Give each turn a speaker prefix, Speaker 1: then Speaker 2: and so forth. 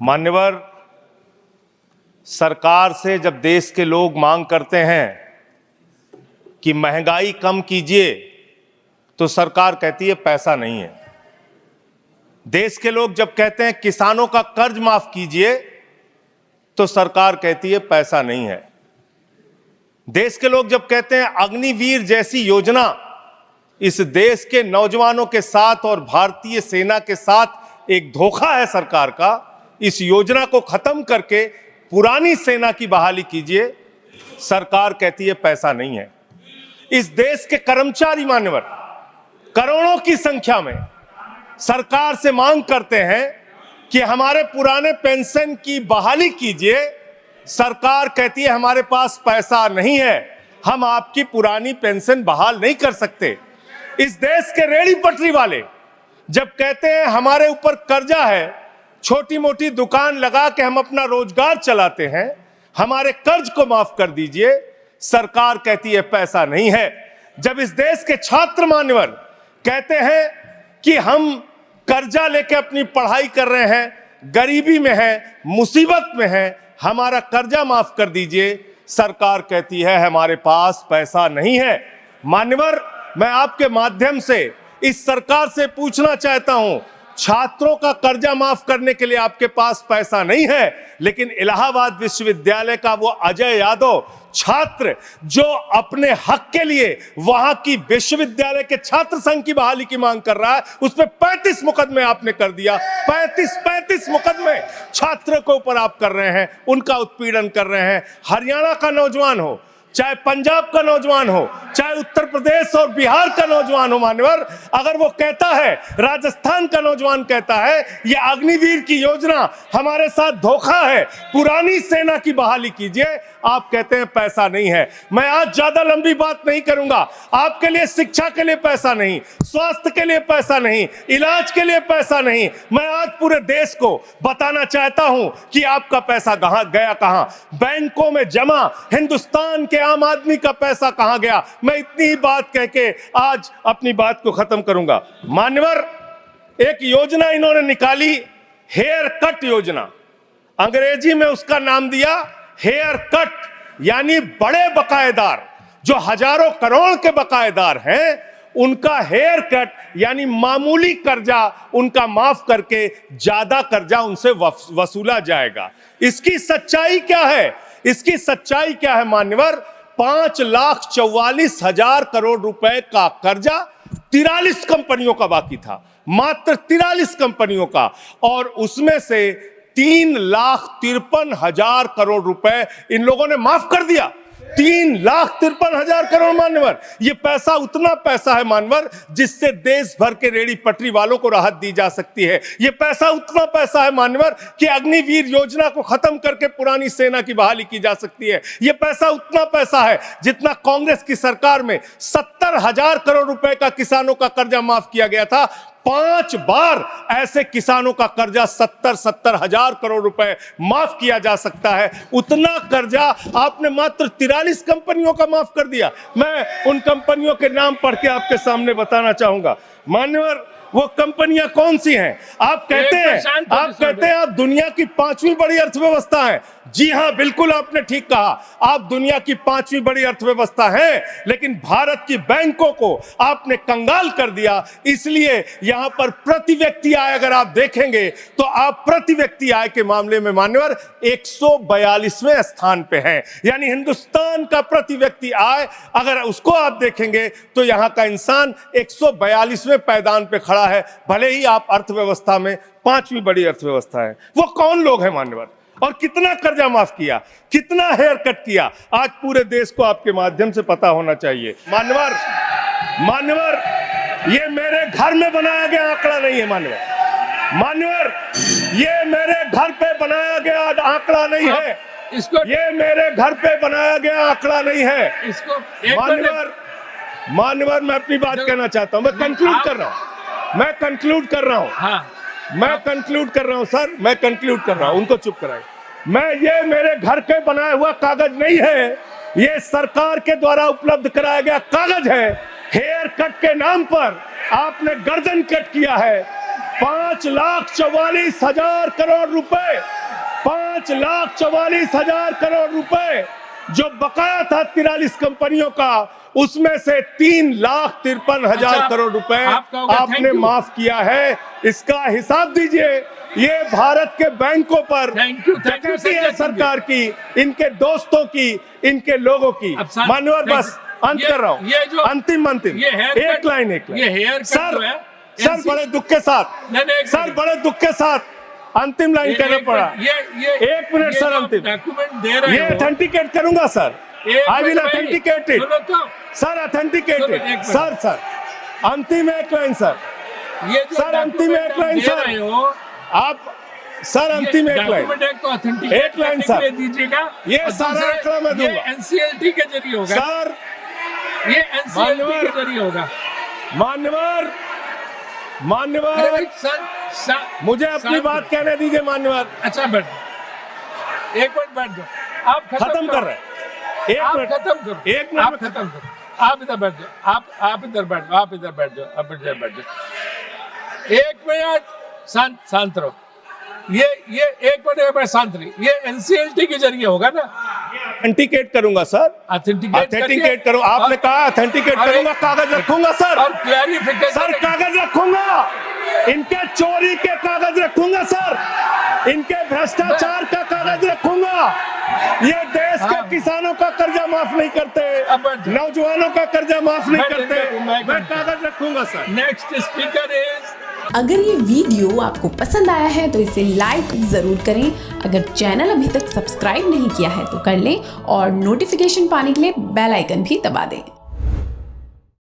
Speaker 1: मान्यवर, सरकार से जब देश के लोग मांग करते हैं कि महंगाई कम कीजिए, तो सरकार कहती है पैसा नहीं है। देश के लोग जब कहते हैं किसानों का कर्ज माफ कीजिए, तो सरकार कहती है पैसा नहीं है। देश के लोग जब कहते हैं अग्निवीर जैसी योजना इस देश के नौजवानों के साथ और भारतीय सेना के साथ एक धोखा है सरकार का, इस योजना को खत्म करके पुरानी सेना की बहाली कीजिए, सरकार कहती है पैसा नहीं है। इस देश के कर्मचारी मान्यवर करोड़ों की संख्या में सरकार से मांग करते हैं कि हमारे पुराने पेंशन की बहाली कीजिए, सरकार कहती है हमारे पास पैसा नहीं है, हम आपकी पुरानी पेंशन बहाल नहीं कर सकते। इस देश के रेहड़ी पटरी वाले जब कहते हैं हमारे ऊपर कर्जा है, छोटी मोटी दुकान लगा के हम अपना रोजगार चलाते हैं, हमारे कर्ज को माफ कर दीजिए, सरकार कहती है पैसा नहीं है। जब इस देश के छात्र मान्यवर कहते हैं कि हम कर्जा लेके अपनी पढ़ाई कर रहे हैं, गरीबी में हैं, मुसीबत में हैं, हमारा कर्जा माफ कर दीजिए, सरकार कहती है हमारे पास पैसा नहीं है। मान्यवर, मैं आपके माध्यम से इस सरकार से पूछना चाहता हूं, छात्रों का कर्जा माफ करने के लिए आपके पास पैसा नहीं है, लेकिन इलाहाबाद विश्वविद्यालय का वो अजय यादव छात्र जो अपने हक के लिए वहां की विश्वविद्यालय के छात्र संघ की बहाली की मांग कर रहा है, उस पर 35 मुकदमे आपने कर दिया। 35 मुकदमे छात्र के ऊपर आप कर रहे हैं, उनका उत्पीड़न कर रहे हैं। हरियाणा का नौजवान हो, चाहे पंजाब का नौजवान हो, चाहे उत्तर प्रदेश और बिहार का नौजवान हो मान्यवर, अगर वो कहता है, राजस्थान का नौजवान कहता है ये अग्निवीर की योजना हमारे साथ धोखा है, पुरानी सेना की बहाली कीजिए, आप कहते हैं पैसा नहीं है। मैं आज ज्यादा लंबी बात नहीं करूंगा। आपके लिए शिक्षा के लिए पैसा नहीं, स्वास्थ्य के लिए पैसा नहीं, इलाज के लिए पैसा नहीं। मैं आज पूरे देश को बताना चाहता हूं कि आपका पैसा कहां गया, कहां बैंकों में जमा हिंदुस्तान के आम आदमी का पैसा कहां गया। मैं इतनी ही बात कह के आज अपनी बात को खत्म करूंगा। मान्यवर, एक योजना इन्होंने निकाली, हेयर कट योजना, अंग्रेजी में उसका नाम दिया हेयर कट, यानी बड़े बकायेदार जो हजारों करोड़ के बकायेदार हैं, उनका हेयर कट यानी मामूली कर्जा उनका माफ करके ज्यादा कर्जा उनसे वसूला जाएगा। इसकी सच्चाई क्या है? इसकी सच्चाई क्या है मान्यवर? 5,44,000 करोड़ रुपए का कर्जा 43 कंपनियों का बाकी था, मात्र 43 कंपनियों का, और उसमें से 3,53,000 करोड़ रुपए इन लोगों ने माफ कर दिया। 3,53,000 करोड़ मान्यवर, ये पैसा उतना पैसा है मान्यवर जिससे देश भर के रेहड़ी पटरी वालों को राहत दी जा सकती है। ये पैसा उतना पैसा है मान्यवर कि अग्निवीर योजना को खत्म करके पुरानी सेना की बहाली की जा सकती है। ये पैसा उतना पैसा है जितना कांग्रेस की सरकार में 70,000 करोड़ रुपए का किसानों का कर्जा माफ किया गया था। 5 बार ऐसे किसानों का कर्जा 70,000 करोड़ रुपए माफ किया जा सकता है। उतना कर्जा आपने मात्र 43 कंपनियों का माफ कर दिया। मैं उन कंपनियों के नाम पढ़ के आपके सामने बताना चाहूंगा। मान्यवर, वो कंपनियां कौन सी हैं? आप कहते हैं आप दुनिया की 5वीं बड़ी अर्थव्यवस्था है। जी हां, बिल्कुल आपने ठीक कहा, आप दुनिया की 5वीं बड़ी अर्थव्यवस्था है, लेकिन भारत की बैंकों को आपने कंगाल कर दिया। इसलिए यहां पर प्रति व्यक्ति आय अगर आप देखेंगे तो आप प्रति व्यक्ति आय के मामले में मान्यवर 142वें स्थान पे हैं। यानी हिंदुस्तान का प्रति व्यक्ति आय अगर उसको आप देखेंगे तो यहां का इंसान 142वें पायदान पे खड़ा है, भले ही आप अर्थव्यवस्था में 5वीं बड़ी अर्थव्यवस्था है। वो कौन लोग हैं मान्यवर, और कितना कर्जा माफ किया, कितना हेयर कट किया, आज पूरे देश को आपके माध्यम से पता होना चाहिए। मान्यवर, ये मेरे घर में बनाया गया आंकड़ा नहीं है मान्यवर, ये मेरे घर पे बनाया गया आंकड़ा नहीं है, ये मेरे घर पे बनाया गया आंकड़ा नहीं है। मान्यवर, मैं अपनी बात कहना चाहता हूं, मैं कंक्लूड कर रहा हूं सर, मैं कंक्लूड कर रहा हूं, उनको चुप कराए। ये मेरे घर के बनाया हुआ कागज नहीं है, ये सरकार के द्वारा उपलब्ध कराया गया कागज है। हेयर कट के नाम पर आपने गर्दन कट किया है, 5,44,000 करोड़ रुपए, 5,44,000 करोड़ रुपए जो बकाया था 43 कंपनियों का, उसमें से 3,53,000 करोड़ रुपए आपने माफ किया है। इसका हिसाब दीजिए। ये भारत के बैंकों पर डकैती है सरकार की, इनके दोस्तों की, इनके लोगों की। मान्यवर, बस अंत कर रहा हूँ, अंतिम एक लाइन सर बड़े दुख के साथ अंतिम लाइन कहना पड़ा। एक मिनट सर, अंतिम
Speaker 2: डॉक्यूमेंट दे रहे
Speaker 1: ये ऑथेंटिकेट करूंगा sir, I will authenticate it sir, authenticate it sir, अंतिम एक लाइन सर, सर अंतिम एक लाइन सर, आप सर अंतिम एक लाइन सर दीजिएगा। ये सारा आंकड़ा मैं दूंगा,
Speaker 2: एनसीएलटी के जरिए होगा
Speaker 1: सर,
Speaker 2: ये एनसीएलटी के जरिए होगा।
Speaker 1: मान्यवर मुझे अपनी बात कहने दीजिए मान्यवर।
Speaker 2: अच्छा बैठ, एक मिनट बैठ जाओ, आप
Speaker 1: खत्म कर रहे हैं, एक मिनट
Speaker 2: खत्म करो,
Speaker 1: एक मिनट
Speaker 2: आप खत्म करो, आप इधर बैठ जाओ, आप इधर बैठ जाओ, आप इधर बैठ जाओ, आप इधर बैठ जाओ, एक मिनट शांत रहो। ये एक मिनट शांत रही। ये एनसीएलटी के जरिए होगा ना?
Speaker 1: ऑथेंटिकेट करूंगा सर, ऑथेंटिकेट करूँ, आपने कहा ऑथेंटिकेट करूंगा, कागज रखूंगा सर,
Speaker 2: और क्लैरिफिकेशन
Speaker 1: सर कागज रखूंगा, इनके चोरी के कागज रखूंगा सर, इनके भ्रष्टाचार का कागज रखूंगा। ये देश के किसानों का कर्जा माफ नहीं करते, नौजवानों का कर्जा माफ नहीं करते, मैं कागज रखूंगा सर।
Speaker 2: Next speaker is.
Speaker 3: अगर ये वीडियो आपको पसंद आया है तो इसे लाइक जरूर करें। अगर चैनल अभी तक सब्सक्राइब नहीं किया है तो कर लें और नोटिफिकेशन पाने के लिए बेल आइकन भी दबा दें।